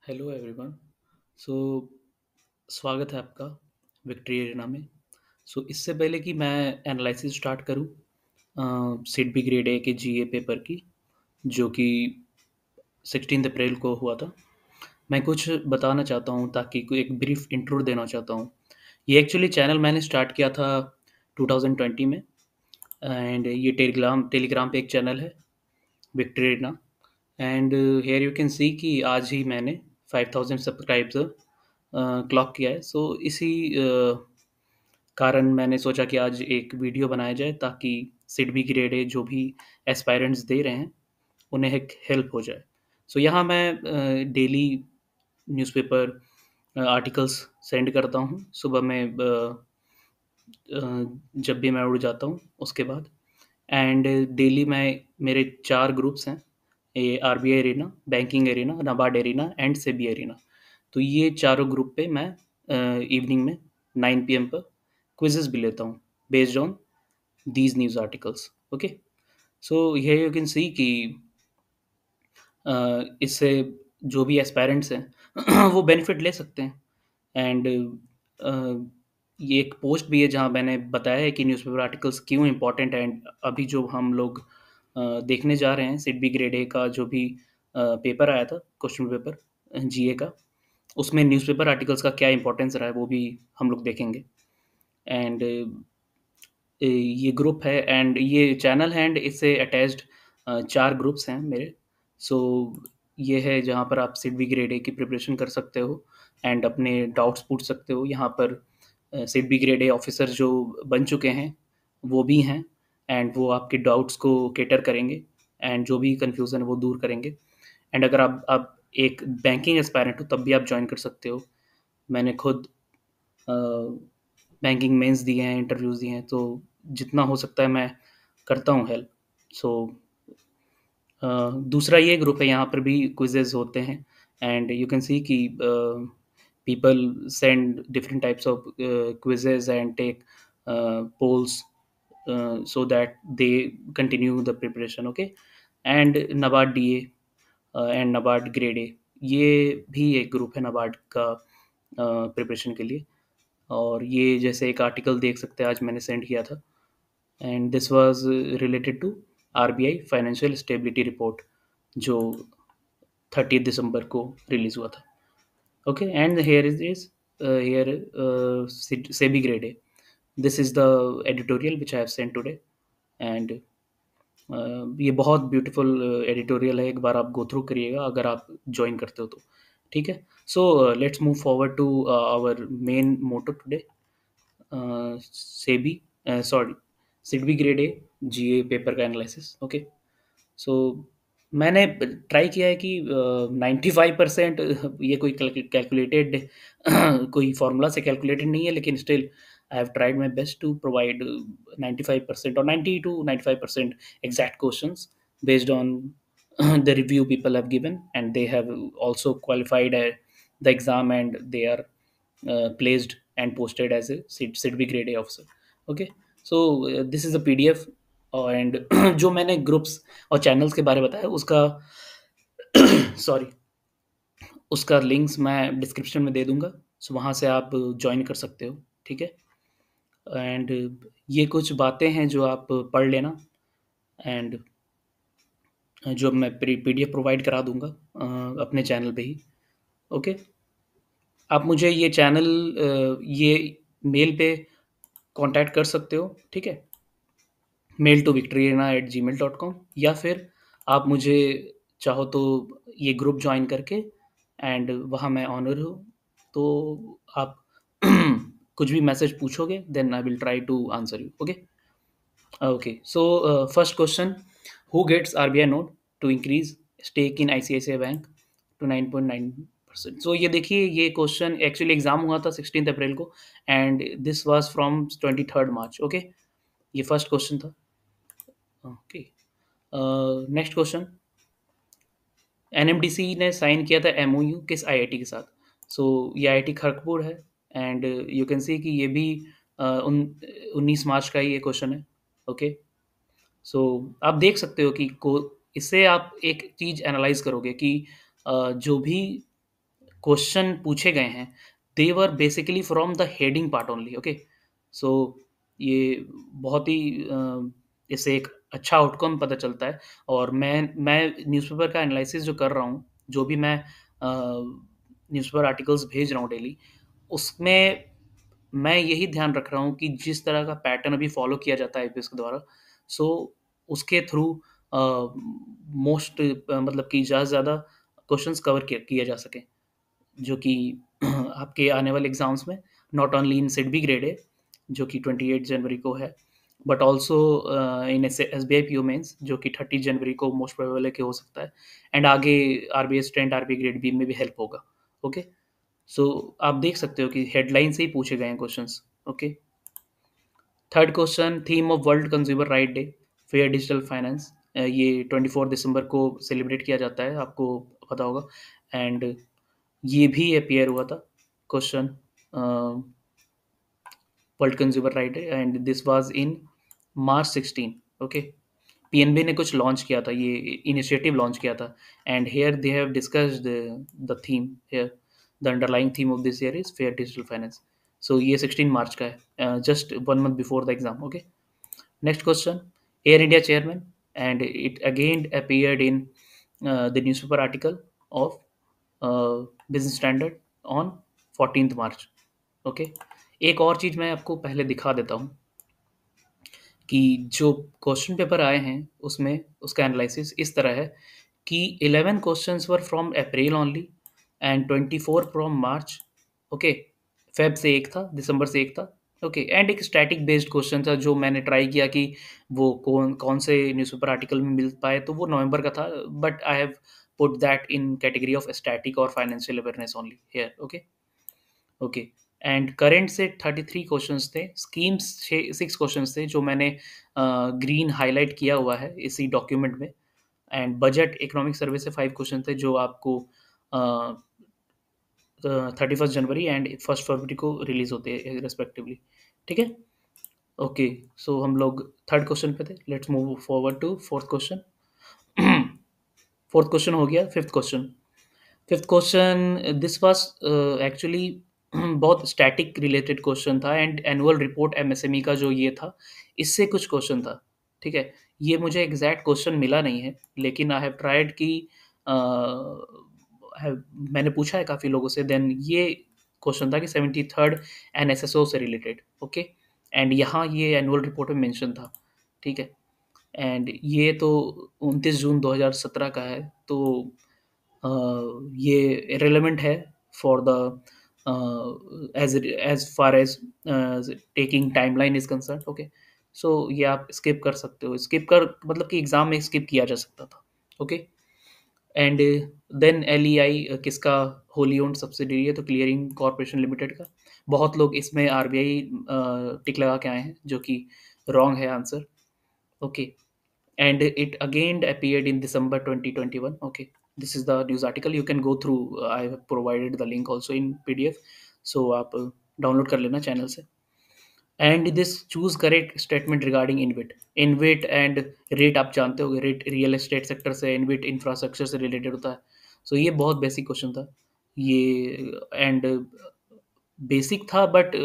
Hello everyone. सो स्वागत है आपका विक्ट्री एरिना में। इससे पहले कि मैं एनालिसिस स्टार्ट करूं सिड बी ग्रेड ए के जीए पेपर की, जो कि 16 अप्रैल को हुआ था, मैं कुछ बताना चाहता हूं ताकि कोई एक ब्रीफ इंट्रो देना चाहता हूं। ये एक्चुअली चैनल मैंने स्टार्ट किया था 2020 में। एंड ये टेलीग्राम टेलीग्राम पे एक चैनल है, victory arena. And here you can see कि आज ही मैंने 5000 सब्सक्राइबर क्लॉक किया है। इसी कारण मैंने सोचा कि आज एक वीडियो बनाया जाए ताकि सिड बी ग्रेड ए जो भी एस्पायरेंट्स दे रहे हैं उन्हें एक हेल्प हो जाए। यहाँ मैं डेली न्यूज़पेपर आर्टिकल्स सेंड करता हूँ सुबह में, जब भी मैं उठ जाता हूँ उसके बाद। एंड डेली मैं मेरे 4 ग्रुप्स हैं, ये RBI arena, banking arena, NABARD arena and SEBI arena. तो ये चारों ग्रुप पे मैं इवनिंग में 9 पीएम पर क्विज़ेस भी लेता हूँ based on these news articles. Okay. Here you can see कि इससे जो भी एस्पायरेंट्स हैं वो बेनिफिट ले सकते हैं। एंड ये एक पोस्ट भी है जहाँ मैंने बताया है कि न्यूज़पेपर आर्टिकल्स क्यों इम्पोर्टेंट हैं। एंड अभी जो हम लोग देखने जा रहे हैं सिड बी ग्रेड ए का जो भी पेपर आया था, क्वेश्चन पेपर जीए का, उसमें न्यूज़पेपर आर्टिकल्स का क्या इंपॉर्टेंस रहा है वो भी हम लोग देखेंगे। एंड ये ग्रुप है एंड ये चैनल है एंड इससे अटैच्ड 4 ग्रुप्स हैं मेरे। सो ये है जहाँ पर आप सिड बी ग्रेड ए की प्रिपरेशन कर सकते हो एंड अपने डाउट्स पूछ सकते हो। यहाँ पर SIDBI grade A officer जो बन चुके हैं वो भी हैं एंड वो आपके डाउट्स को कैटर करेंगे एंड जो भी कन्फ्यूज़न है वो दूर करेंगे। एंड अगर आप एक बैंकिंग एस्पायरेंट हो तब भी आप जॉइन कर सकते हो। मैंने खुद बैंकिंग मेंस दिए हैं, इंटरव्यूज़ दिए हैं, तो जितना हो सकता है मैं करता हूँ हेल्प। सो दूसरा ये ग्रुप है, यहाँ पर भी क्विज़ेज़ होते हैं एंड यू कैन सी कि people send different types of quizzes and take polls so that they continue the preparation. Okay. And NABARD DA and NABARD grade A, ये भी एक ग्रुप है नबार्ड का प्रिपरेशन के लिए। और ये जैसे एक आर्टिकल देख सकते हैं आज मैंने सेंड किया था and this was related to RBI financial stability report जो 30 दिसंबर को रिलीज हुआ था। Okay. And here is here SEBI grade A, this is the editorial which I have sent today. And ये बहुत ब्यूटीफुल एडिटोरियल है, एक बार आप गो थ्रू करिएगा अगर आप ज्वाइन करते हो तो। ठीक है। Let's move forward to our main motto today, SEBI sorry SIDBI grade A GA paper का एनालिसिस। ओके। सो मैंने ट्राई किया है कि 95% ये कोई कैलकुलेटेड कोई फार्मूला से कैलकुलेटेड नहीं है, लेकिन still I have tried my best to provide 95% और 90 to 95% exact questions based on the review people have given, and they have also qualified the exam, and they are placed and posted as a SIDBI grade A officer. Okay. This is a PDF and जो मैंने groups और channels के बारे में बताया उसका sorry उसका links मैं डिस्क्रिप्शन में दे दूंगा। वहाँ से आप ज्वाइन कर सकते हो। ठीक है। एंड ये कुछ बातें हैं जो आप पढ़ लेना एंड जो मैं PDF प्रोवाइड करा दूंगा अपने चैनल पे ही। ओके। आप मुझे ये चैनल ये मेल पे कांटेक्ट कर सकते हो। ठीक है। mail@victoryarena@gmail.com, या फिर आप मुझे चाहो तो ये ग्रुप ज्वाइन करके एंड वहाँ मैं ऑनर हूँ, तो आप कुछ भी मैसेज पूछोगे then I will try to answer you. Okay. Okay. First question, who gets RBI nod to increase stake in ICICI bank to 9.9%? ये देखिए, ये क्वेश्चन एक्चुअली एग्जाम हुआ था 16 अप्रैल को and this was from 23 March. Okay. ये first question था। Okay. Next question, NMDC ने sign किया था एमओयू किस आईआईटी के साथ? ये आईआईटी खड़गपुर है एंड यू कैन सी कि ये भी 19 मार्च का ही ये क्वेश्चन है। ओके। आप देख सकते हो कि इससे आप एक चीज़ एनालाइज करोगे कि जो भी क्वेश्चन पूछे गए हैं, they were basically from the heading part only, okay. So ये बहुत ही इससे एक अच्छा आउटकम पता चलता है। और मैं न्यूज़पेपर का एनालिसिस जो कर रहा हूँ, जो भी मैं न्यूज़पेपर आर्टिकल्स भेज रहा हूँ डेली, उसमें मैं यही ध्यान रख रहा हूँ कि जिस तरह का पैटर्न अभी फॉलो किया जाता है आईपीएस के द्वारा, सो उसके थ्रू मोस्ट मतलब कि ज़्यादा से ज़्यादा क्वेश्चंस कवर किया जा सके, जो कि आपके आने वाले एग्जाम्स में not only in SIDBI grade है जो कि 28 जनवरी को है, but also in S B I P O mains जो कि 30 जनवरी को मोस्ट प्रोबेबल है कि हो सकता है, एंड आगे R B assistant R B grade B में भी हेल्प होगा, ओके। सो आप देख सकते हो कि हेडलाइन से ही पूछे गए हैं questions, okay. Third question, theme of world consumer right day, fair digital finance, ये 24 दिसंबर को सेलिब्रेट किया जाता है, आपको पता होगा। एंड ये भी अपेयर हुआ था question, world consumer right day, and this was in March 16, okay. PNB ने कुछ लॉन्च किया था, ये इनिशिएटिव लॉन्च किया था, and here they have discussed the theme here, the underlying theme of this year is fair digital finance. So ये 16 March का है, just 1 month before the exam, okay. Next question, Air India chairman, and it again appeared in the newspaper article of Business Standard on 14th March. Okay, एक और चीज़ मैं आपको पहले दिखा देता हूँ कि जो क्वेश्चन पेपर आए हैं उसमें उसका एनालिसिस इस तरह है कि 11 questions were from April only and 24 from March, okay. Feb से एक था, दिसंबर से एक था, ओके। एंड एक स्टैटिक बेस्ड क्वेश्चन था जो मैंने ट्राई किया कि वो कौन कौन से न्यूज़पेपर आर्टिकल में मिल पाए, तो वो नवंबर का था, but I have put that in category of static और financial awareness only here, okay. Okay, and current से 33 क्वेश्चंस थे, स्कीम्स 6 क्वेश्चंस थे जो मैंने ग्रीन हाईलाइट किया हुआ है इसी डॉक्यूमेंट में, एंड बजट इकोनॉमिक सर्वे से 5 क्वेश्चन थे जो आपको 31 जनवरी एंड 1 फरवरी को रिलीज होते हैं रिस्पेक्टिवली, ठीक है। ओके, सो हम लोग थर्ड क्वेश्चन पे थे, let's move forward to fourth question. Fourth question हो गया, fifth question. Fifth question this was actually बहुत स्टैटिक रिलेटेड क्वेश्चन था, एंड एनुअल रिपोर्ट एमएसएमई का जो ये था, इससे कुछ क्वेश्चन था, ठीक है। ये मुझे एग्जैक्ट क्वेश्चन मिला नहीं है, लेकिन आई हैव ट्राइड कि मैंने पूछा है काफ़ी लोगों से, देन ये क्वेश्चन था कि 73rd एनएसएसओ से रिलेटेड, ओके। एंड यहाँ ये एनुअल रिपोर्ट में मेंशन था, ठीक है। एंड ये तो 29 जून 2017 का है, तो ये रिलेवेंट है for the as far as taking timeline is concern, okay. So ये आप स्किप कर सकते हो, स्किप कर मतलब कि एग्जाम में स्किप किया जा सकता था, ओके। एंड देन एलईआई किसका होली ओन्ड सब्सिडियरी है, तो क्लियरिंग कॉर्पोरेशन लिमिटेड का। बहुत लोग इसमें आरबीआई टिक लगा के आए हैं, जो कि रॉन्ग है answer, okay. And it again appeared in December 2021. Okay, this is the news article. You can go through. I have provided the link also in PDF, so आप डाउनलोड कर लेना चैनल से। And this choose correct statement regarding इनविट। इनविट and rate आप जानते हो, rate real estate sector से, इनविट infrastructure से related होता है। सो ये बहुत बेसिक क्वेश्चन था ये, एंड बेसिक था, but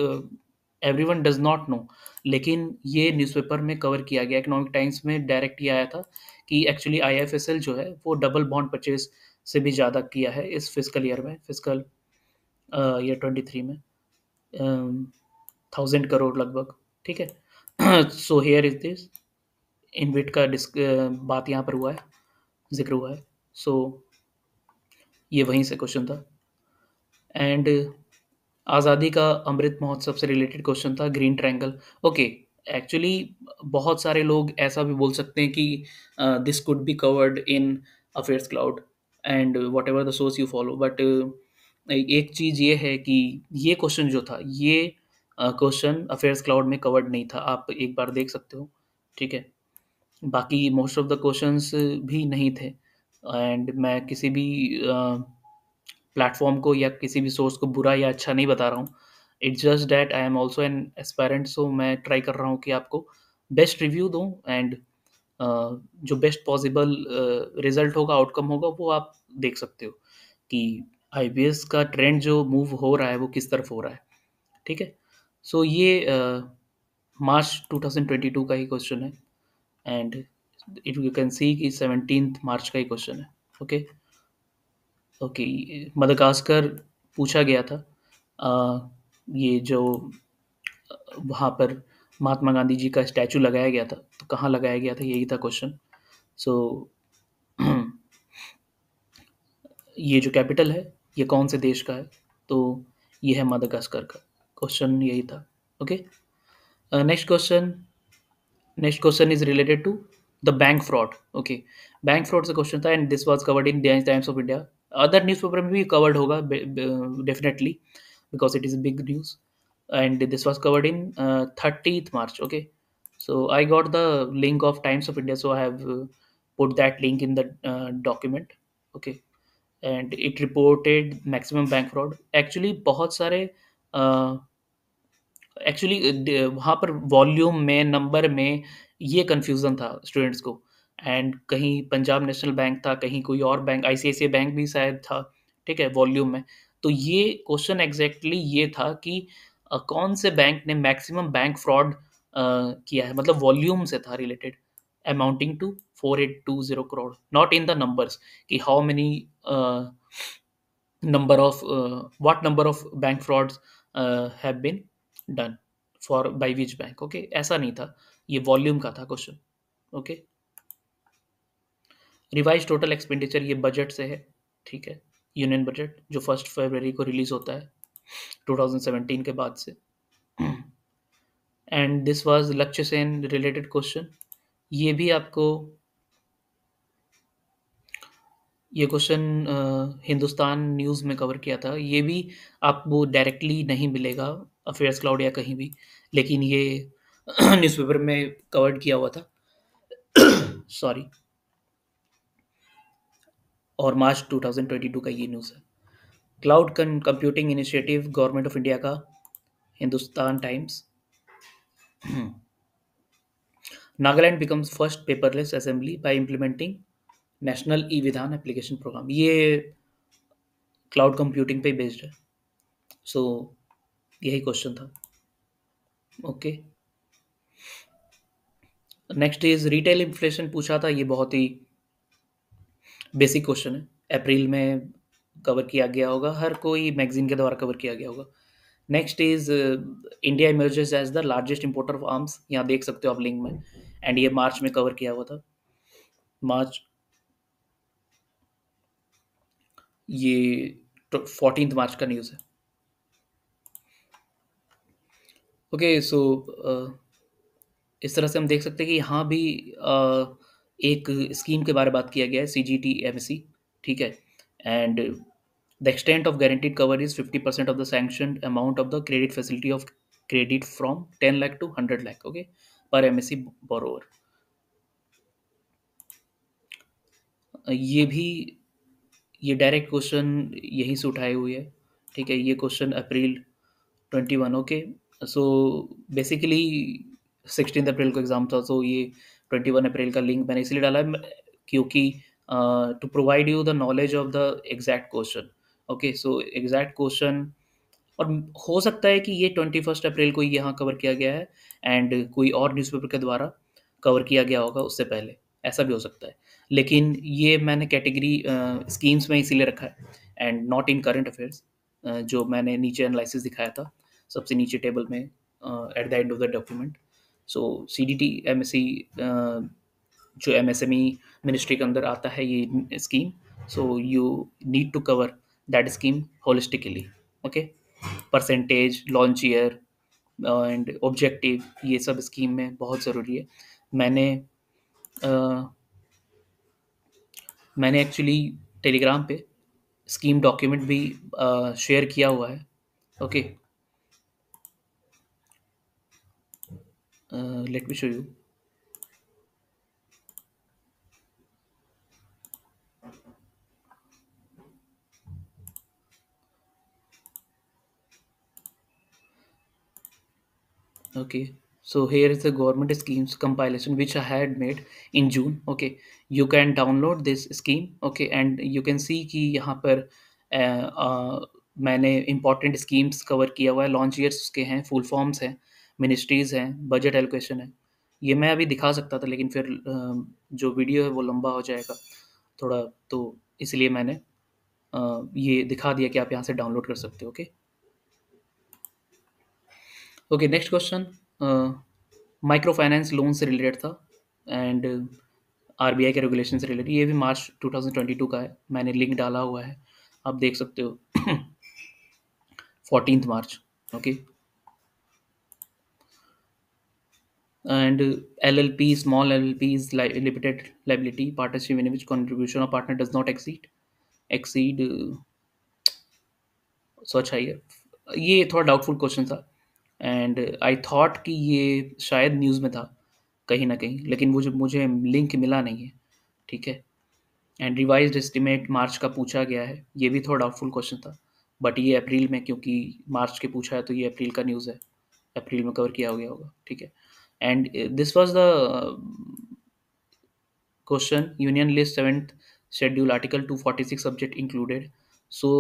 everyone does not know. लेकिन ये न्यूज़पेपर में कवर किया गया, इकोनॉमिक टाइम्स में डायरेक्ट ये आया था कि एक्चुअली आईएफएसएल जो है वो डबल बॉन्ड परचेज से भी ज़्यादा किया है इस फिजिकल ईयर में, फिजिकल ईयर 23 में 1000 करोड़ लगभग, ठीक है। सो हेयर इज दिस इनविट का बात यहाँ पर हुआ है, जिक्र हुआ है। सो ये वहीं से क्वेश्चन था। एंड आज़ादी का अमृत महोत्सव से रिलेटेड क्वेश्चन था, ग्रीन ट्रायंगल, ओके। एक्चुअली बहुत सारे लोग ऐसा भी बोल सकते हैं कि this could be covered in affairs cloud and what ever the source you follow, but एक चीज़ ये है कि ये क्वेश्चन जो था, ये क्वेश्चन अफेयर्स क्लाउड में कवर्ड नहीं था, आप एक बार देख सकते हो, ठीक है। बाकी मोस्ट ऑफ द क्वेश्चंस भी नहीं थे, एंड मैं किसी भी प्लेटफॉर्म को या किसी भी सोर्स को बुरा या अच्छा नहीं बता रहा हूँ। It's just that I am also an aspirant, so मैं ट्राई कर रहा हूँ कि आपको बेस्ट रिव्यू दूँ, एंड जो बेस्ट पॉसिबल रिजल्ट होगा, आउटकम होगा, वो आप देख सकते हो कि आईबीएस का ट्रेंड जो मूव हो रहा है वो किस तरफ हो रहा है, ठीक है। सो ये मार्च 2022 का ही क्वेश्चन है, and it you can see कि 17 मार्च का ही क्वेश्चन है। Okay, okay. मदागास्कर पूछा गया था। अ, ये जो वहाँ पर महात्मा गांधी जी का स्टैचू लगाया गया था, तो कहाँ लगाया गया था, यही था क्वेश्चन। सो ये जो कैपिटल है, ये कौन से देश का है, तो ये है मदागास्कर का। क्वेश्चन यही था। Okay, next question. Next question is related to the bank fraud. Okay, bank fraud से क्वेश्चन था, and this was covered in times of India. Other newspaper में भी कवर्ड होगा definitely, because it is big news, and this was covered in 30th March. Okay, so I got the link of Times of India, so I have put that link in the document. Okay, and it reported maximum bank fraud. Actually बहुत सारे uh, actually वहाँ पर volume में, number में ये confusion था students को, and कहीं पंजाब नेशनल बैंक था, कहीं कोई और बैंक, आईसीआईसीआई बैंक भी शायद था, ठीक है, वॉल्यूम में। तो ये क्वेश्चन एग्जैक्टली ये था कि कौन से बैंक ने मैक्सिमम बैंक फ्रॉड किया है, मतलब वॉल्यूम से था related, amounting to 4820 crore, not in the numbers कि how many number of what number of bank frauds have been done for by which bank. Okay, ऐसा नहीं था, ये वॉल्यूम का था question. Okay, revise total expenditure, ये बजट से है, ठीक है, यूनियन बजट जो 1 फरवरी को रिलीज होता है 2017 के बाद से। एंड दिस वाज लक्ष्य सेन रिलेटेड क्वेश्चन। ये भी आपको, ये क्वेश्चन हिंदुस्तान न्यूज़ में कवर किया था। ये भी आपको डायरेक्टली नहीं मिलेगा अफेयर्स क्लाउड या कहीं भी, लेकिन ये न्यूज़पेपर में कवर्ड किया हुआ था। सॉरी, और मार्च 2022 का ये न्यूज़ है। Cloud computing initiative government of India का, Hindustan Times. Nagaland becomes first paperless assembly by implementing national e Vidhan application program. ये क्लाउड कंप्यूटिंग पे बेस्ड है। सो यही क्वेश्चन था। Okay, next is retail inflation पूछा था, ये बहुत ही बेसिक क्वेश्चन है, अप्रैल में कवर किया गया होगा, हर कोई मैगजीन के द्वारा कवर किया गया होगा। Next is India emerges as the largest importer of arms, यहाँ देख सकते हो आप लिंक में, एंड ये मार्च में कवर किया हुआ था, मार्च, ये 14 मार्च का न्यूज़ है। ओके, सो इस तरह से हम देख सकते हैं कि यहाँ भी एक स्कीम के बारे में बात किया गया है, CGTMC, ठीक है, and the extent of guaranteed cover is 50% of the sanctioned amount of the credit facility of credit from 10 lakh to 100 lakh, okay, per MSE borrower. ये भी, ये डायरेक्ट क्वेश्चन यहीं से उठाए हुए है, ठीक है, ये क्वेश्चन अप्रैल 21। ओके, सो बेसिकली 16 अप्रैल को एग्ज़ाम था, सो ये 21 अप्रैल का लिंक मैंने इसलिए डाला है क्योंकि to provide you the knowledge of the exact question. Okay, so exact question, और हो सकता है कि ये 21 अप्रैल को ही यहाँ कवर किया गया है, एंड कोई और न्यूज़पेपर के द्वारा कवर किया गया होगा उससे पहले, ऐसा भी हो सकता है। लेकिन ये मैंने कैटेगरी स्कीम्स में इसीलिए रखा है, and not in current affairs, जो मैंने नीचे एनालिसिस दिखाया था सबसे नीचे टेबल में at the end of the document. So CDT-MSE जो MSME मिनिस्ट्री के अंदर आता है ये scheme, so you need to cover that scheme holistically. Okay, percentage, launch year and objective, ये सब स्कीम में बहुत ज़रूरी है। मैंने अ, मैंने एक्चुअली टेलीग्राम पे स्कीम डॉक्यूमेंट भी शेयर किया हुआ है। Okay, let me show you. Okay, so here is the government schemes compilation which I had made in June. Okay, you can download this scheme. Okay, and you can see कि यहाँ पर मैंने important schemes cover किया हुआ है, launch years उसके हैं, full forms हैं, मिनिस्ट्रीज़ हैं, बजट एलोकेशन है। ये मैं अभी दिखा सकता था, लेकिन फिर जो वीडियो है वो लंबा हो जाएगा थोड़ा, तो इसलिए मैंने ये दिखा दिया कि आप यहाँ से डाउनलोड कर सकते हो। Okay. Okay, next question micro finance loan से रिलेटेड था, एंड आरबीआई के रेगुलेशन से रिलेटेड। ये भी मार्च 2022 का है, मैंने लिंक डाला हुआ है, आप देख सकते हो। 14th March. Okay. And LLP, small LLP is limited liability partnership in which contribution of partner does not exceed सच है ये थोड़ा डाउटफुल क्वेश्चन था, एंड आई थॉट कि ये शायद न्यूज़ में था कहीं ना कहीं, लेकिन मुझे मुझे लिंक मिला नहीं है। ठीक है। एंड रिवाइज्ड एस्टिमेट मार्च का पूछा गया है, ये भी थोड़ा डाउटफुल क्वेश्चन था, बट ये अप्रैल में, क्योंकि मार्च के पूछा है तो ये अप्रैल का न्यूज़ है, अप्रैल में कवर किया हो गया होगा। ठीक है। And this was the Question: Union list 7th schedule article 246 subject included. So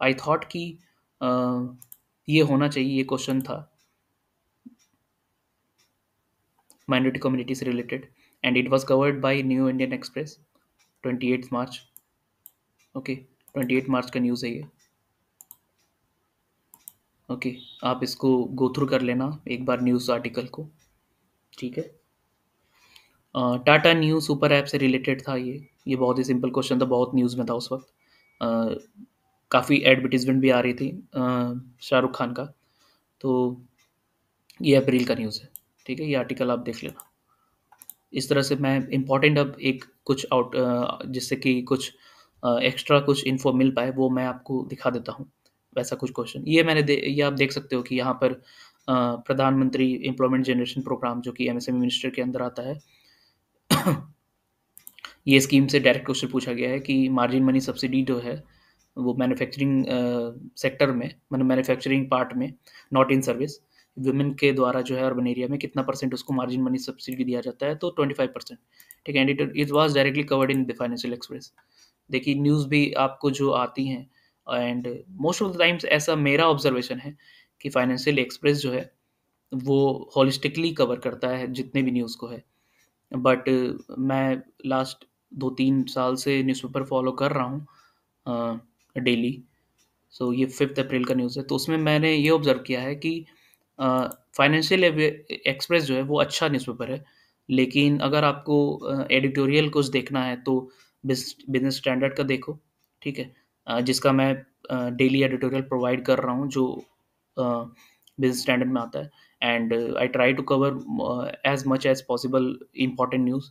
I thought कि uh, ये होना चाहिए, ये क्वेश्चन था minority community से related, and it was covered by New Indian Express 28th March. Okay, 28 मार्च का news है ये। ओके, आप इसको गो थ्रू कर लेना एक बार न्यूज़ आर्टिकल को। ठीक है। टाटा न्यू सुपर ऐप से रिलेटेड था ये बहुत ही सिंपल क्वेश्चन था, बहुत न्यूज़ में था उस वक्त, काफ़ी एडवर्टीजमेंट भी आ रही थी शाहरुख खान का, तो ये अप्रैल का न्यूज़ है। ठीक है, ये आर्टिकल आप देख लेना। इस तरह से मैं इम्पोर्टेंट अब एक कुछ जिससे कि कुछ एक्स्ट्रा कुछ इन्फो मिल पाए वो मैं आपको दिखा देता हूँ। वैसा कुछ क्वेश्चन ये आप देख सकते हो कि यहाँ पर प्रधानमंत्री एम्प्लॉयमेंट जनरेशन प्रोग्राम जो कि एमएसएमई मिनिस्टर के अंदर आता है, ये स्कीम से डायरेक्ट क्वेश्चन पूछा गया है कि मार्जिन मनी सब्सिडी जो है वो मैन्युफैक्चरिंग सेक्टर में, मतलब मैन्युफैक्चरिंग पार्ट में, नॉट इन सर्विस, वुमेन के द्वारा जो है अर्बन एरिया में कितना परसेंट उसको मार्जिन मनी सब्सिडी दिया जाता है, तो 25%। ठीक है। And it was directly covered in the financial express. देखिए न्यूज़ भी आपको जो आती हैं, and most of the times ऐसा मेरा ऑब्जर्वेशन है कि फाइनेंशियल एक्सप्रेस जो है वो होलिस्टिकली कवर करता है जितने भी न्यूज़ को है, बट मैं लास्ट 2-3 साल से न्यूज़पेपर फॉलो कर रहा हूँ डेली। सो ये 5 अप्रैल का न्यूज़ है, तो उसमें मैंने ये ऑब्ज़र्व किया है कि फाइनेंशियल एक्सप्रेस जो है वो अच्छा न्यूज़पेपर है, लेकिन अगर आपको एडिटोरियल कुछ देखना है तो बिज़नेस स्टैंडर्ड का देखो। ठीक है। जिसका मैं डेली एडिटोरियल प्रोवाइड कर रहा हूँ, जो बिज़नेस स्टैंडर्ड में आता है, and I try to cover as much as possible important news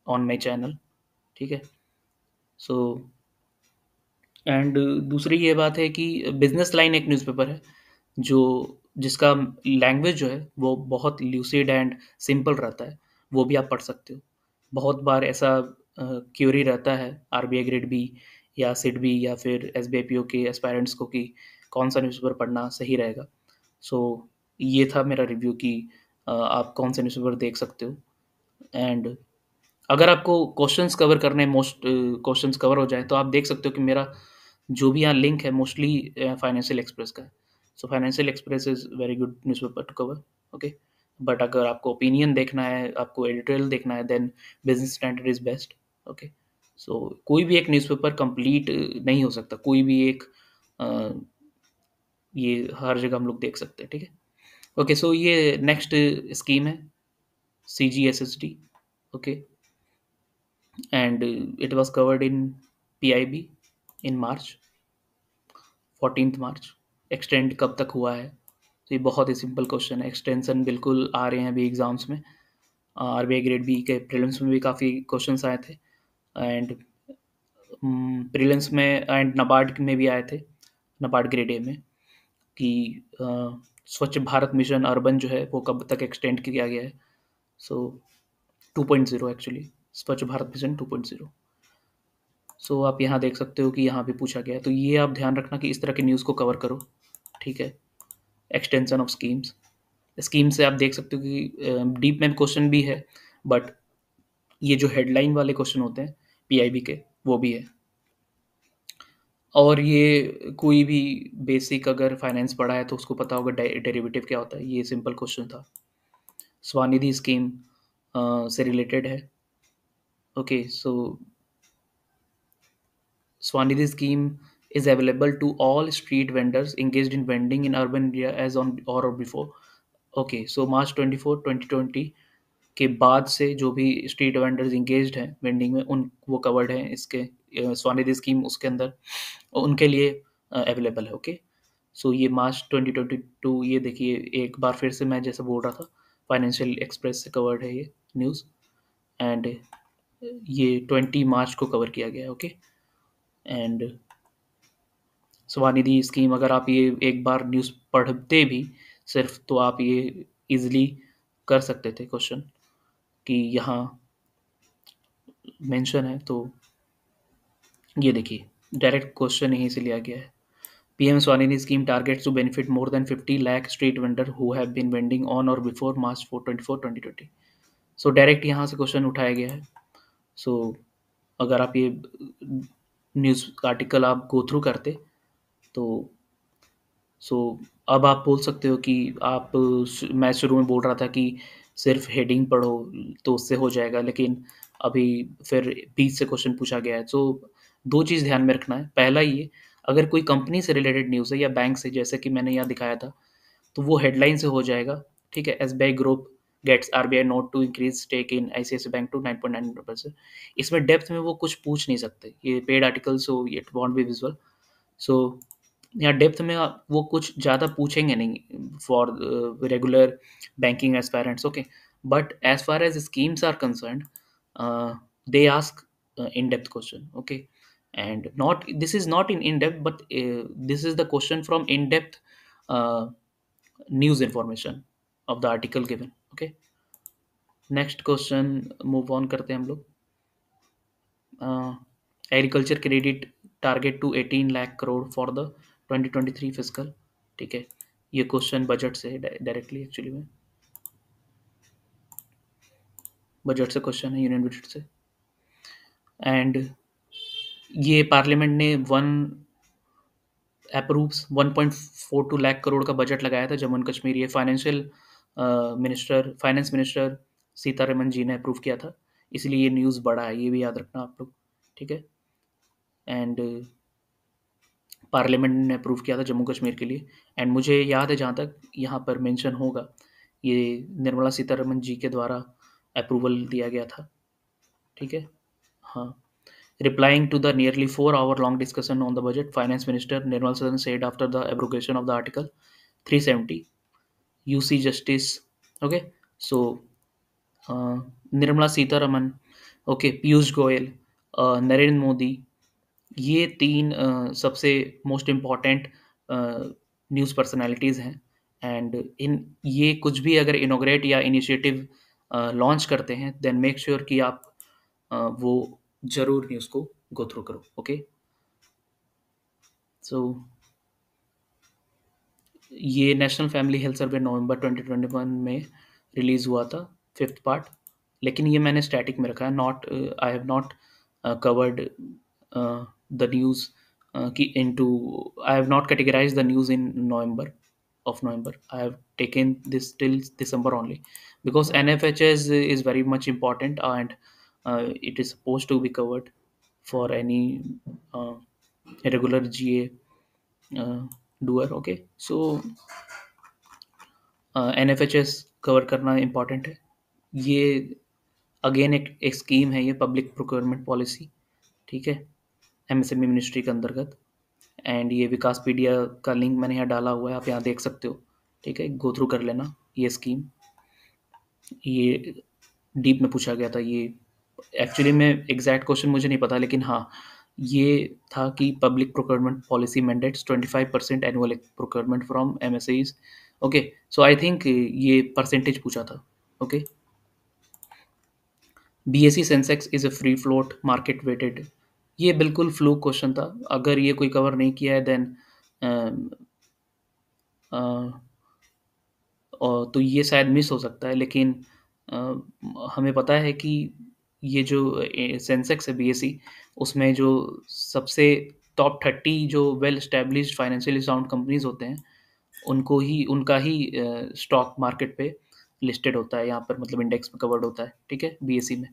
on my channel. ठीक है। सो एंड दूसरी ये बात है कि बिज़नेस लाइन एक न्यूज़पेपर है जो जिसका लैंग्वेज जो है वो बहुत ल्यूसिड एंड सिंपल रहता है, वो भी आप पढ़ सकते हो। बहुत बार ऐसा क्यूरी रहता है आरबीआई ग्रेड बी या सिड बी या फिर एसबीआई पीओ के एस्पायरेंट्स को कि कौन सा न्यूज़पेपर पढ़ना सही रहेगा। सो ये था मेरा रिव्यू कि आप कौन सा न्यूज़पेपर देख सकते हो, एंड अगर आपको क्वेश्चंस कवर करने, मोस्ट क्वेश्चंस कवर हो जाए तो आप देख सकते हो कि मेरा जो भी यहाँ लिंक है मोस्टली फाइनेंशियल एक्सप्रेस का है। So Financial Express is very good newspaper to cover. Okay. But अगर आपको ओपिनियन देखना है, आपको एडिटोरियल देखना है, then Business Standard is best. Okay. So कोई भी एक न्यूज़पेपर कंप्लीट नहीं हो सकता, कोई भी एक अ, ये हर जगह हम लोग देख सकते हैं। ठीक है। ओके, सो ये नेक्स्ट स्कीम है CGSSD। Okay. and it was covered in PIB in March, 14th March. Extend कब तक हुआ है, तो ये बहुत ही सिंपल क्वेश्चन है। एक्सटेंशन बिल्कुल आ रहे हैं अभी एग्जाम्स में, आरबीआई ग्रेड बी के प्रीलिम्स में भी काफ़ी क्वेश्चंस आए थे, एंड प्रीलिम्स में एंड नबार्ड में भी आए थे, नबार्ड ग्रेड ए में, कि स्वच्छ भारत मिशन अर्बन जो है वो कब तक एक्सटेंड किया गया है। सो 2.0 एक्चुअली, स्वच्छ भारत मिशन 2.0। सो आप यहाँ देख सकते हो कि यहाँ भी पूछा गया है, तो ये आप ध्यान रखना कि इस तरह के न्यूज़ को कवर करो। ठीक है। एक्सटेंशन ऑफ स्कीम्स, स्कीम से आप देख सकते हो कि डीप में क्वेश्चन भी है, बट ये जो हेडलाइन वाले क्वेश्चन होते हैं पीआईबी के वो भी है। और ये कोई भी बेसिक अगर फाइनेंस पढ़ा है तो उसको पता होगा डेरिवेटिव क्या होता है। ये सिंपल क्वेश्चन था। स्वानिधि स्कीम से रिलेटेड है। Okay, so Swanidhi scheme is available to all street vendors engaged in vending in urban area as on or before. Okay, so मार्च 24 2020 के बाद से जो भी स्ट्रीट वेंडर्स इंगेज्ड हैं वेंडिंग में उन वो कवर्ड हैं इसके स्वानिधि स्कीम उसके अंदर उनके लिए अवेलेबल है। ओके, सो ये मार्च 2022 ये देखिए एक बार फिर से मैं जैसे बोल रहा था फाइनेंशियल एक्सप्रेस से कवर्ड है ये न्यूज़। एंड ये 20 मार्च को कवर किया गया है। ओके, एंड स्वनिधि स्कीम अगर आप ये एक बार न्यूज़ पढ़ते भी सिर्फ तो आप ये इजीली कर सकते थे क्वेश्चन कि यहाँ मेंशन है। तो ये देखिए डायरेक्ट क्वेश्चन यहीं से लिया गया है। PM Svanidhi scheme targets to benefit more than 50 lakh street vendor who have been vending on और बिफोर मार्च 24 2020। सो डायरेक्ट यहाँ से क्वेश्चन उठाया गया है। सो अगर आप ये न्यूज़ आर्टिकल आप गो थ्रू करते तो सो अब आप बोल सकते हो कि आप मैं शुरू में बोल रहा था कि सिर्फ हेडिंग पढ़ो तो उससे हो जाएगा, लेकिन अभी फिर बीच से क्वेश्चन पूछा गया है। तो दो चीज़ ध्यान में रखना है। पहला ये, अगर कोई कंपनी से रिलेटेड न्यूज़ है या बैंक से, जैसे कि मैंने यहाँ दिखाया था, तो वो हेडलाइन से हो जाएगा। ठीक है, SBI group gets RBI nod to increase stake in ICICI bank to 9.9%। इसमें डेप्थ में वो कुछ पूछ नहीं सकते, ये paid article, so it won't be visual. So या डेप्थ में वो कुछ ज़्यादा पूछेंगे नहीं for regular banking aspirants. Okay, but as far as schemes are concerned they ask in depth question. Okay, and not this is not in depth, but this is the question from in depth uh, news information of the article given. Okay, next question, move on करते हैं हम लोग। Agriculture credit target to 18 lakh crore for the 2023 physical. ठीक है, ये question budget से directly actually में budget से क्वेश्चन है, यूनियन बजट से। एंड ये पार्लियामेंट ने वन अप्रूव्स 1.42 लाख करोड़ का बजट लगाया था जम्मू एंड कश्मीर। ये फाइनेंस मिनिस्टर सीतारमन जी ने अप्रूव किया था, इसलिए ये न्यूज़ बड़ा है, ये भी याद रखना आप लोग। ठीक है, एंड पार्लियामेंट ने अप्रूव किया था जम्मू कश्मीर के लिए। एंड मुझे याद है, जहाँ तक यहाँ पर मेंशन होगा, ये निर्मला सीतारमन जी के द्वारा अप्रूवल दिया गया था। ठीक है, हाँ। Replying to the nearly 4 hour long discussion on the budget, finance minister Nirmala Sitharaman said after the abrogation of the article 370 you see justice. Okay, so Nirmala Sitharaman, okay, Piyush Goyal, Narendra Modi, ये तीन सबसे मोस्ट इम्पॉर्टेंट न्यूज़ पर्सनालिटीज़ हैं। एंड इन ये कुछ भी अगर इनोग्रेट या इनिशिएटिव लॉन्च करते हैं, देन मेक श्योर कि आप वो ज़रूर न्यूज़ को गो थ्रू करो। ओके, सो ये नेशनल फैमिली हेल्थ सर्वे नवंबर 2021 में रिलीज़ हुआ था, 5th पार्ट। लेकिन ये मैंने स्टैटिक में रखा है, not I have not covered the news कि into I have not categorized the news in November of November. I have taken this till December only because NFHS is very much important, and it is supposed to be covered for any uh, regular GA doer. Okay, so NFHS cover करना important है। ये again एक scheme है, ये public procurement policy. ठीक है, MSME ministry के अंतर्गत। एंड ये विकासपीडिया का लिंक मैंने यहाँ डाला हुआ है, आप यहाँ देख सकते हो। ठीक है, गो थ्रू कर लेना ये स्कीम। ये डीप में पूछा गया था ये, एक्चुअली में एग्जैक्ट क्वेश्चन मुझे नहीं पता, लेकिन हाँ ये था कि public procurement policy mandates 25% annual procurement from MSEs. Okay, so I think ये परसेंटेज पूछा था। Okay, BSE Sensex is a free float market weighted, ये बिल्कुल फ्लू क्वेश्चन था। अगर ये कोई कवर नहीं किया है देन तो ये शायद मिस हो सकता है, लेकिन अ, हमें पता है कि ये जो सेंसेक्स है बीएसई, उसमें जो सबसे टॉप 30 जो well established financially sound companies होते हैं, उनको ही उनका ही स्टॉक मार्केट पे लिस्टेड होता है यहाँ पर, मतलब इंडेक्स में कवर्ड होता है, ठीक है, बीएसई में।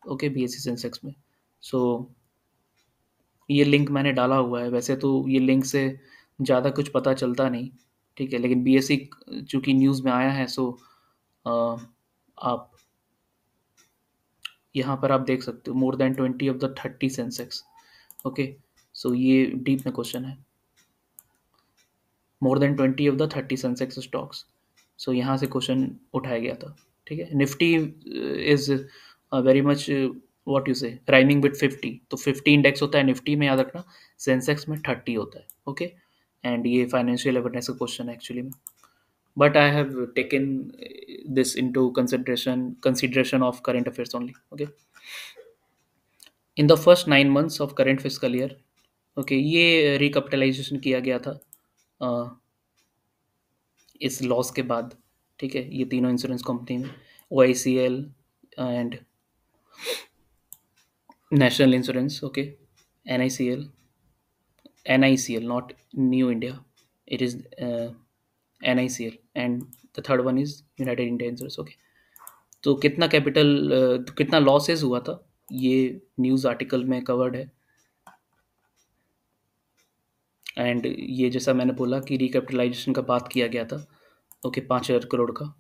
ओके, बीएसई सेंसेक्स में। सो ये लिंक मैंने डाला हुआ है, वैसे तो ये लिंक से ज़्यादा कुछ पता चलता नहीं, ठीक है, लेकिन बीएसई चूंकि न्यूज़ में आया है, सो आप यहाँ पर आप देख सकते हो more than 20 of the 30 Sensex. Okay, so ये डीप में क्वेश्चन है, more than 20 of the 30 Sensex stocks. So यहाँ से क्वेश्चन उठाया गया था, ठीक है। Nifty is very much what you say rhyming with 50, तो 50 इंडेक्स होता है निफ्टी में, याद रखना। सेंसेक्स में 30 होता है, ओके। एंड ये फाइनेंशियल अवेयरनेस का क्वेश्चन है एक्चुअली में, but I have taken this into consideration of current affairs only, okay. In the first 9 months of current fiscal year, okay, ये रिकैपिटलाइजेशन किया गया था इस लॉस के बाद, ठीक है, ये तीनों इंश्योरेंस कंपनी में, O I C L and national insurance, okay, N I C L, NICL, not New India. It is NICL, and the third one is United India Insurance. Okay. तो कितना capital, कितना losses हुआ था, ये news article में covered है। And ये जैसा मैंने बोला कि रिकैपिटलाइजेशन का बात किया गया था, ओके, 5,000 करोड़ का।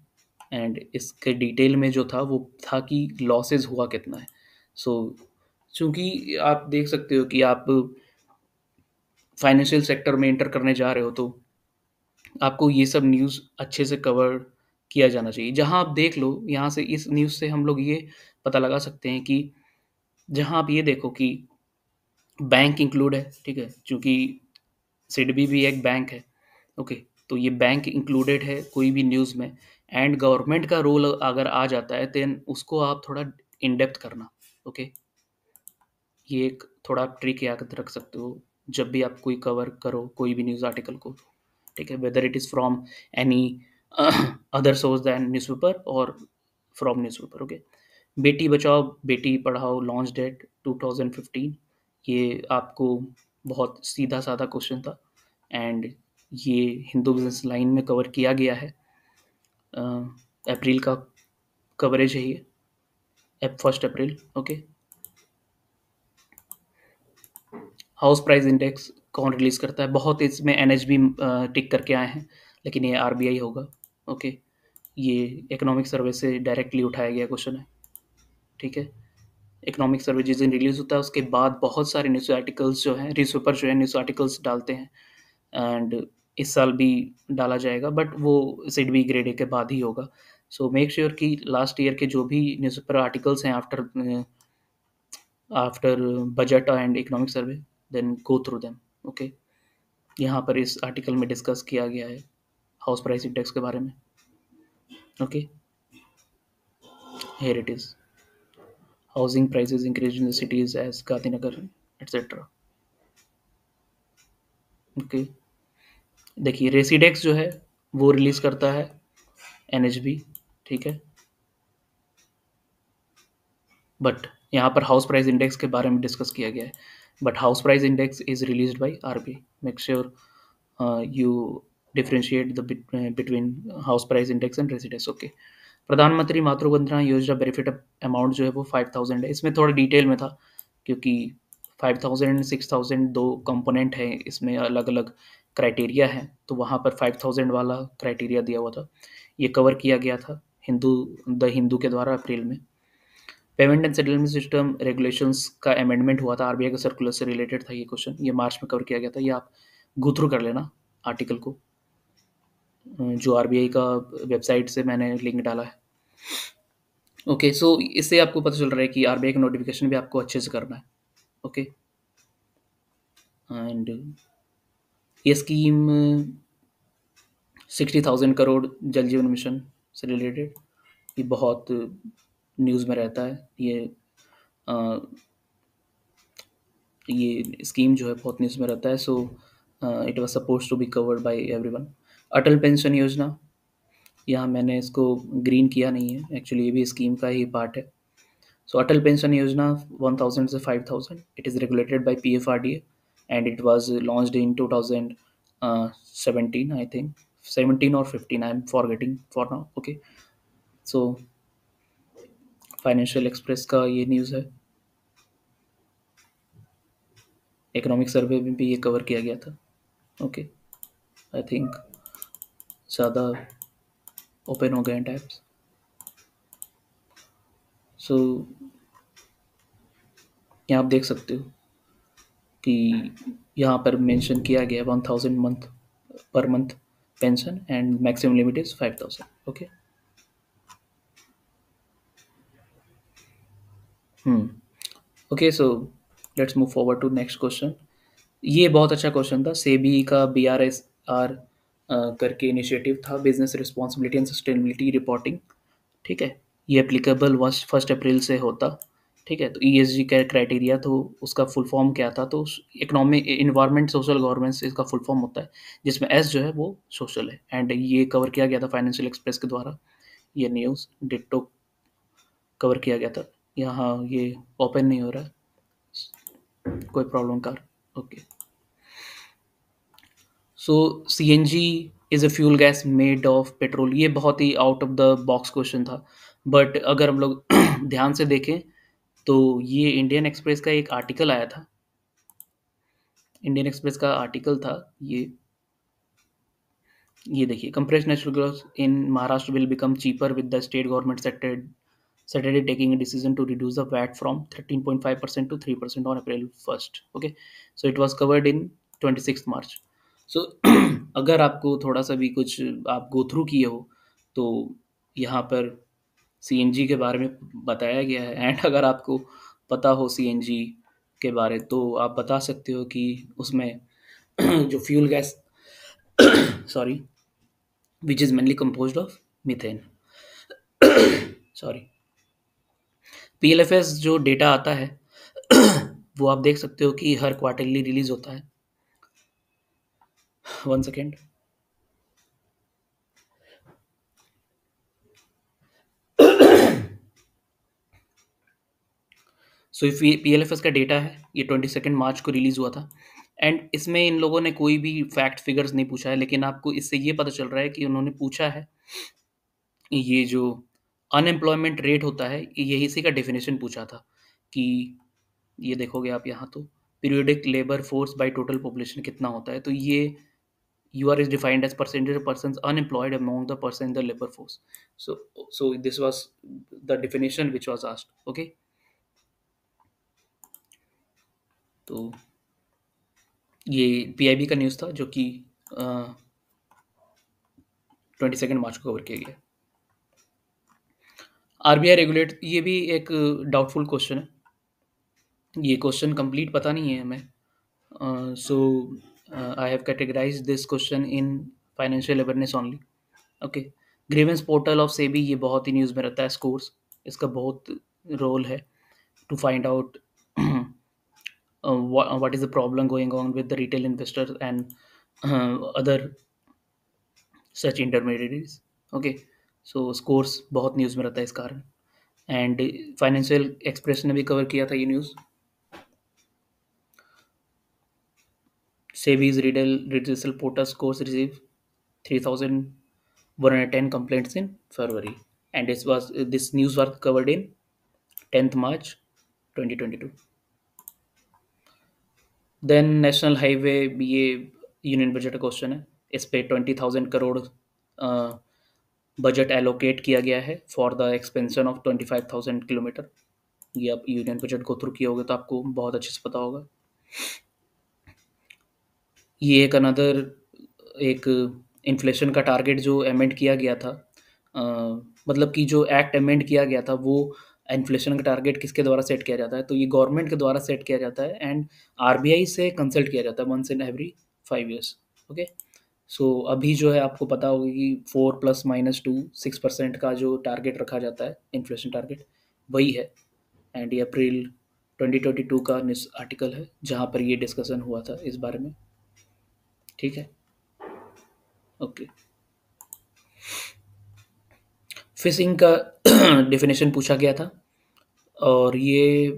एंड इसके डिटेल में जो था वो था कि लॉसेस हुआ कितना है। सो चूंकि आप देख सकते हो कि आप फाइनेंशियल सेक्टर में एंटर करने जा रहे हो, तो आपको ये सब न्यूज़ अच्छे से कवर किया जाना चाहिए। जहाँ आप देख लो, यहाँ से इस न्यूज़ से हम लोग ये पता लगा सकते हैं कि जहाँ आप ये देखो कि बैंक इंक्लूड है, ठीक है, क्योंकि सिडबी भी एक बैंक है, ओके। तो ये बैंक इंक्लूडेड है कोई भी न्यूज़ में, एंड गवर्नमेंट का रोल अगर आ जाता है देन उसको आप थोड़ा इन डेप्थ करना, ओके। ये एक थोड़ा आप ट्रिक याद रख सकते हो जब भी आप कोई कवर करो कोई भी न्यूज़ आर्टिकल को, ठीक है, whether it is from any other source than newspaper और from newspaper, okay. Beti Bachao Beti Padhao launch date 2015, ये आपको बहुत सीधा साधा क्वेश्चन था, एंड ये हिंदू बिजनेस लाइन में कवर किया गया है। अप्रैल का कवरेज है ये, 1 अप्रैल, ओके। हाउस प्राइस इंडेक्स कौन रिलीज करता है, बहुत इसमें एनएचबी टिक करके आए हैं, लेकिन ये आरबीआई होगा, ओके। ये इकोनॉमिक सर्वे से डायरेक्टली उठाया गया क्वेश्चन है, ठीक है। इकोनॉमिक सर्वे जिस दिन रिलीज होता है उसके बाद बहुत सारे न्यूज़ आर्टिकल्स जो हैं, न्यूज़पेपर जो है न्यूज़ आर्टिकल्स डालते हैं, एंड इस साल भी डाला जाएगा, बट वो सिडबी ग्रेड ए के बाद ही होगा। सो मेक श्योर कि लास्ट ईयर के जो भी न्यूज़पेपर आर्टिकल्स हैं after after budget and economic survey, then go through them, okay. यहाँ पर इस आर्टिकल में डिस्कस किया गया है हाउस प्राइस इंडेक्स के बारे में, okay. Here it is, housing prices increase in the cities as Gandhinagar etcetera, okay. देखिए रेसिडेक्स जो है वो रिलीज करता है एनएचबी, ठीक है, बट यहाँ पर हाउस प्राइस इंडेक्स के बारे में डिस्कस किया गया है, but house price index is released by RBI. Make sure you differentiate the between house price index and residence, okay। प्रधानमंत्री मातृ वंदना योजना बेनिफिट अमाउंट जो है वो 5,000 है। इसमें थोड़ा डिटेल में था क्योंकि 5,000 6,000 दो कंपोनेंट है, इसमें अलग अलग क्राइटेरिया है, तो वहाँ पर 5,000 वाला क्राइटेरिया दिया हुआ था, ये कवर किया गया था हिंदू के द्वारा अप्रैल में। Payment and settlement system regulations का अमेंडमेंट हुआ था, आरबीआई के सर्कुलर से रिलेटेड था ये क्वेश्चन, ये मार्च में कवर किया गया था, ये आप गो थ्रू कर लेना आर्टिकल को, जो आरबीआई का वेबसाइट से मैंने लिंक डाला है, ओके। सो इससे आपको पता चल रहा है कि आरबीआई का नोटिफिकेशन भी आपको अच्छे से करना है, ओके। एंड ये स्कीम 60,000 करोड़ जल जीवन मिशन से रिलेटेड, ये बहुत न्यूज़ में रहता है, ये स्कीम जो है बहुत न्यूज़ में रहता है। So it was suppose to be covered by everyone. Atal pension Yojana, यहाँ मैंने इसको ग्रीन किया नहीं है, एक्चुअली ये भी स्कीम का ही पार्ट है। सो अटल पेंशन योजना 1,000 से 5,000, it is regulated by PFRDA and it was launched in 2017, I think 17 or 15, I'm forgetting for now. Okay, so financial Express का ये न्यूज़ है, इकोनॉमिक सर्वे में भी ये कवर किया गया था। ओके, आई थिंक ज़्यादा ओपन हो गए हैं टैब्स। सो यहाँ आप देख सकते हो कि यहाँ पर मेंशन किया गया 1000 month per month pension and maximum limit is 5000। Okay. Okay, so let's move forward to next question. ये बहुत अच्छा क्वेश्चन था। सेबी का BRSR करके इनिशिएटिव था, business responsibility and sustainability reporting. ठीक है, ये एप्लीकेबल 1 अप्रैल से होता। ठीक है, तो ESG का क्राइटेरिया, तो उसका फुल फॉर्म क्या था, तो इकोनॉमिक इन्वायरमेंट सोशल गवर्नेंस इसका फुल फॉर्म होता है, जिसमें एस जो है वो सोशल है। एंड ये कवर किया गया था फाइनेंशियल एक्सप्रेस के द्वारा, ये न्यूज़ डिट्टो कवर किया गया था। यहाँ ये ओपन नहीं हो रहा है, कोई problem car. Okay, so CNG is a fuel gas made of petrol. ये बहुत ही out of the box question था, बट अगर हम लोग ध्यान से देखें तो ये इंडियन एक्सप्रेस का एक आर्टिकल आया था। इंडियन एक्सप्रेस का आर्टिकल था ये देखिए, compressed natural gas in Maharashtra will become cheaper with the state government Saturday taking a decision to reduce the VAT from 13.5% to 3% on April 1st. Okay, so it was covered in 26th March. So अगर आपको थोड़ा सा भी कुछ आप go through किए हो तो यहाँ पर CNG के बारे में बताया गया है। एंड अगर आपको पता हो CNG के बारे तो आप बता सकते हो कि उसमें जो fuel gas sorry which is mainly composed of methane. Sorry, PLFS जो डेटा आता है वो आप देख सकते हो कि हर क्वार्टरली रिलीज होता है। 1 सेकेंड। सो PLFS का डेटा है, ये 22 मार्च को रिलीज हुआ था। एंड इसमें इन लोगों ने कोई भी फैक्ट फिगर्स नहीं पूछा है, लेकिन आपको इससे ये पता चल रहा है कि उन्होंने पूछा है ये जो अनएम्प्लॉयमेंट रेट होता है, यही इसी का डेफिनेशन पूछा था कि ये देखोगे आप यहाँ तो periodic labour force by total population कितना होता है, तो ये UR is defined as percentage of persons unemployed among the person in the labor force. So this was the definition which was asked. Okay, तो ये PIB का news था जो कि 22 मार्च को कवर किया गया। RBI रेगुलेट, ये भी एक डाउटफुल क्वेश्चन है, ये क्वेश्चन कंप्लीट पता नहीं है हमें। So I have categorize this question in financial awareness only. Okay, grievance portal of SEBI, ये बहुत ही न्यूज़ में रहता है। स्कोर्स, इसका बहुत रोल है to find out what is the problem going on with the retail investors and other such intermediaries. Okay, so scores बहुत news में रहता है इस कारण। एंड फाइनेंशियल एक्सप्रेस ने भी कवर किया था ये news. SEBI's retail portal SCORES receive 3110 complaints in February, and this news was covered in 10th March 2022। Then national highway, ये यूनियन बजट क्वेश्चन है, इस पे 20,000 करोड़ बजट एलोकेट किया गया है for the expansion of 25,000 kilometre. ये आप यूनियन बजट को थ्रू किए होगे तो आपको बहुत अच्छे से पता होगा। ये एक अनदर एक इन्फ्लेशन का टारगेट जो अमेंड किया गया था, मतलब कि जो एक्ट अमेंड किया गया था वो इन्फ्लेशन का टारगेट किसके द्वारा सेट किया जाता है, तो ये गवर्नमेंट के द्वारा सेट किया जाता है एंड RBI से कंसल्ट किया जाता है once in every 5 years। Okay, so अभी जो है आपको पता होगा कि 4 ± 2 6% का जो टारगेट रखा जाता है इन्फ्लेशन टारगेट, वही है। एंड ये अप्रैल 2022 का न्यूज़ आर्टिकल है जहाँ पर ये डिस्कशन हुआ था इस बारे में। ठीक है, ओके। फिशिंग का डेफिनेशन पूछा गया था, और ये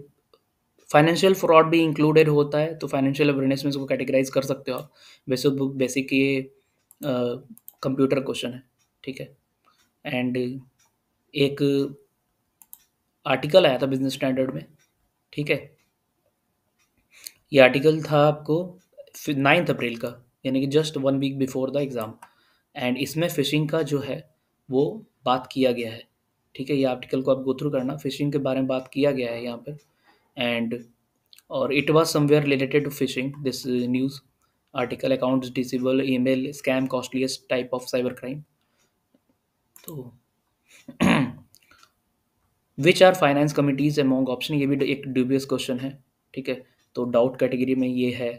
फाइनेंशियल फ्रॉड भी इंक्लूडेड होता है, तो फाइनेंशियल अवेयरनेस में इसको कैटेगराइज कर सकते हो आप। वैसे तो बेसिक ये कंप्यूटर क्वेश्चन है, ठीक है। एंड एक आर्टिकल आया था बिजनेस स्टैंडर्ड में, ठीक है। ये आर्टिकल था आपको 9 अप्रैल का, यानी कि just 1 week before the exam. And इसमें फ़िशिंग का जो है वो बात किया गया है, ठीक है। ये आर्टिकल को आप गो थ्रू करना, फ़िशिंग के बारे में बात किया गया है यहाँ पे। एंड और it was somewhere related to phishing this news article, accounts disable, email scam costliest type of cyber crime. तो which are finance committees among option, ये भी एक ड्यूबियस क्वेश्चन है, ठीक है। तो डाउट कैटेगरी में ये है,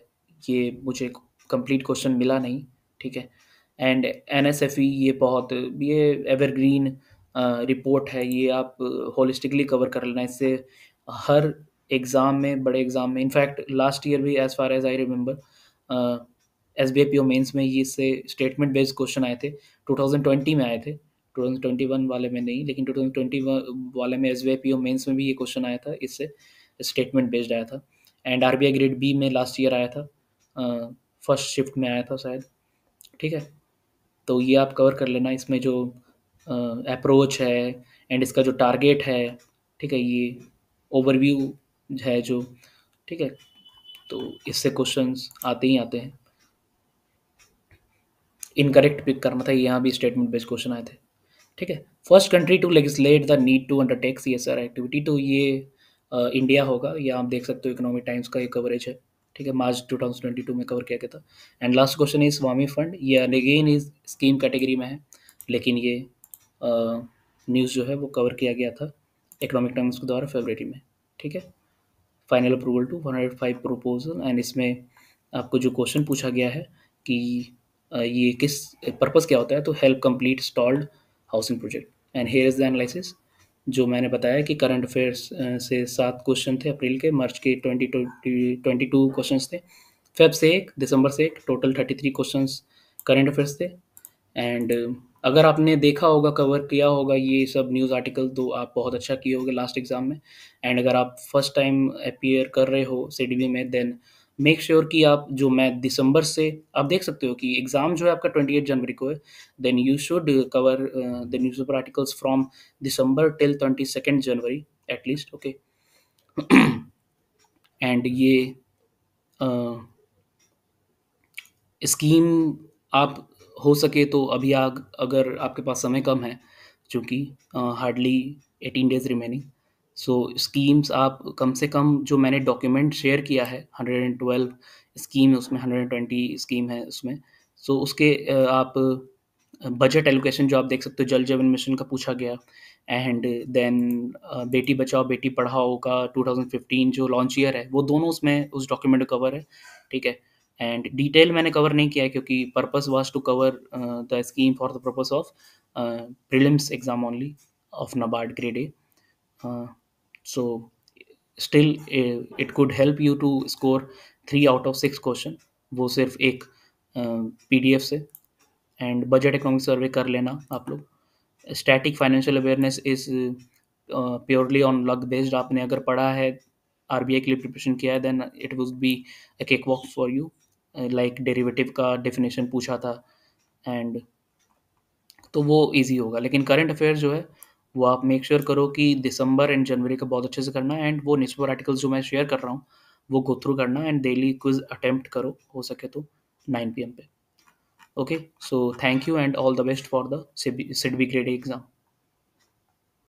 ये मुझे कंप्लीट क्वेश्चन मिला नहीं, ठीक है। एंड एनएसएफई ये बहुत ये एवरग्रीन रिपोर्ट है, ये आप होलिस्टिकली कवर कर लेना, इससे हर एग्ज़ाम में, बड़े एग्ज़ाम में, इनफैक्ट लास्ट ईयर भी as far as I remember SBI PO mains में ये इससे स्टेटमेंट बेस्ड क्वेश्चन आए थे, 2020 में आए थे, 2021 वाले में नहीं, लेकिन 2020 वाले में एसबीआई पीओ मेंस में भी ये क्वेश्चन आया था, इससे स्टेटमेंट बेस्ड आया था। एंड आरबीआई ग्रेड बी में लास्ट ईयर आया था, फर्स्ट शिफ्ट में आया था शायद, ठीक है। तो ये आप कवर कर लेना, इसमें जो अप्रोच है एंड इसका जो टारगेट है, ठीक है, ये ओवरव्यू है जो, ठीक है। तो इससे क्वेश्चंस आते ही आते हैं। इनकरेक्ट पिक करना था, यहाँ भी स्टेटमेंट बेस्ड क्वेश्चन आए थे, ठीक है। First country to legislate the need to undertake CSR activity, तो ये इंडिया होगा, ये आप देख सकते हो, इकोनॉमिक टाइम्स का ये कवरेज है, ठीक है। मार्च 2022 में कवर किया गया था। And last question is Swami fund, ये अगेन इज स्कीम कैटेगरी में है, लेकिन ये न्यूज़ जो है वो कवर किया गया था इकोनॉमिक टाइम्स के द्वारा फरवरी में, ठीक है। Final approval to 105 proposal, and इसमें आपको जो क्वेश्चन पूछा गया है कि ये किस पर्पस क्या होता है, तो help complete stalled housing project. And here is the analysis, जो मैंने बताया कि करंट अफेयर्स से 7 क्वेश्चन थे अप्रैल के, मार्च के 22 क्वेश्चन थे, फेब से एक, दिसंबर से एक, टोटल 33 क्वेश्चन करंट अफेयर्स थे। एंड अगर आपने देखा होगा, कवर किया होगा ये सब न्यूज़ आर्टिकल, तो आप बहुत अच्छा किए होगे लास्ट एग्ज़ाम में। एंड अगर आप फर्स्ट टाइम अपीयर कर रहे हो सीडीबी में, देन मेक श्योर कि आप, जो मैं दिसंबर से, आप देख सकते हो कि एग्ज़ाम जो है आपका 28 जनवरी को है, then you should cover the newspaper articles from December till 22 January at least, okay. And ये स्कीम आप हो सके तो अभी अगर आपके पास समय कम है, चूँकि हार्डली 18 डेज़ रिमेनिंग, सो स्कीम्स आप कम से कम, जो मैंने डॉक्यूमेंट शेयर किया है, 112 स्कीम है उसमें, 120 स्कीम है उसमें, सो उसके आप बजट एलोकेशन जो आप देख सकते हो, जल जीवन मिशन का पूछा गया। एंड देन बेटी बचाओ बेटी पढ़ाओ का 2015 जो लॉन्च ईयर है, वो दोनों उसमें उस डॉक्यूमेंट में कवर है, ठीक है। एंड डिटेल मैंने कवर नहीं किया है, क्योंकि purpose was to cover the scheme for the purpose of prelims exam only of NABARD grade A. So still it could help you to score 3 out of 6 question, वो सिर्फ एक पीडीएफ से। And budget economic survey कर लेना आप लोग। Static financial awareness is purely on luck based, आपने अगर पढ़ा है, आरबीआई के लिए प्रिपरेशन किया है, then it would be a cake walk for you. Like derivative का डेफिनेशन पूछा था, एंड तो वो इजी होगा। लेकिन करंट अफेयर्स जो है, वो आप मेक श्योर करो कि दिसंबर एंड जनवरी का बहुत अच्छे से करना, एंड वो न्यूज़पेपर आर्टिकल्स जो मैं शेयर कर रहा हूँ वो गो थ्रू करना, एंड डेली क्विज अटेम्प्ट करो हो सके तो 9 PM पे, okay. So thank you and all the best for the SIDBI grade exam.